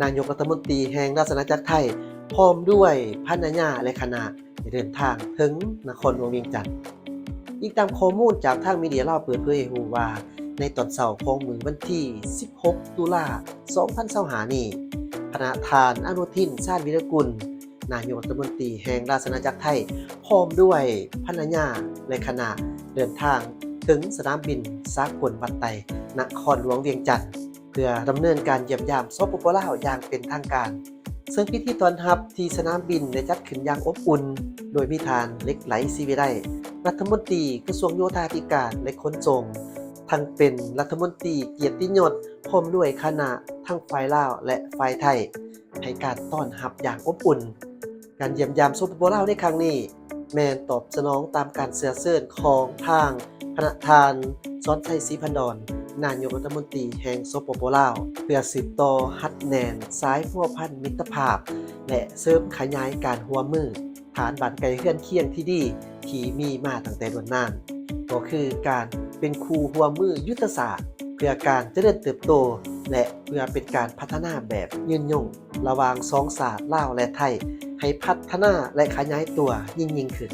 นายกรัฐมนตรีแห่งราชอาณาจักรไทยพร้อมด้วยภรรยาและคณะได้เดินทางถึงนครหลวงเวียงจันทน์อีกตามข้อมูลจากทางมีเดียลาวเปิดเผยให้รู้ว่าในตอนเช้าของมื้อวันที่ 16 ตุลา 2025 นี้คณะทานอนุทิน ชาญวิรากุลนายกรัฐมนตรีแห่งราชอาณาจักรไทยพร้อมด้วยภรรยาและคณะเดินทางถึงสนามบินสากลบัดไตนครหลวงเวียงจันทน์เพื่อดำเนินการเยี่ยมยามสปป.ลาวอย่างเป็นทางการซึ่งพิธีต้อนรับที่สนามบินได้จัดขึ้นอย่างอบอุ่นโดยมีทานเหล็กไหลศิวิไลรัฐมนตรีกระทรวงโยธาธิการและขนส่งทั้งเป็นรัฐมนตรีเกียรติยศพร้อมด้วยคณะทั้งฝ่ายลาวและฝ่ายไทยให้การต้อนรับอย่างอบอุ่นการเยี่ยมยามสปป.ลาวในครั้งนี้แม่นตอบสนองตามการเชื้อเชิญของทางคณะทานสอนชัยศรีพันดรนายกรัฐมนตรีแห่งสปป.ลาวเพื่อสืบต่อหัดแน่นสายพัวพันมิตรภาพและเสริมขยายการร่วมมือฐานบ้านไกลเฮือนเคียงที่ดีที่มีมาตั้งแต่โดนนานก็คือการเป็นคู่ร่วมมือยุทธศาสตร์เพื่อการเจริญเติบโตและเพื่อเป็นการพัฒนาแบบยืนยงระหว่างสองชาติลาวและไทยให้พัฒนาและขยายตัวยิ่งขึ้น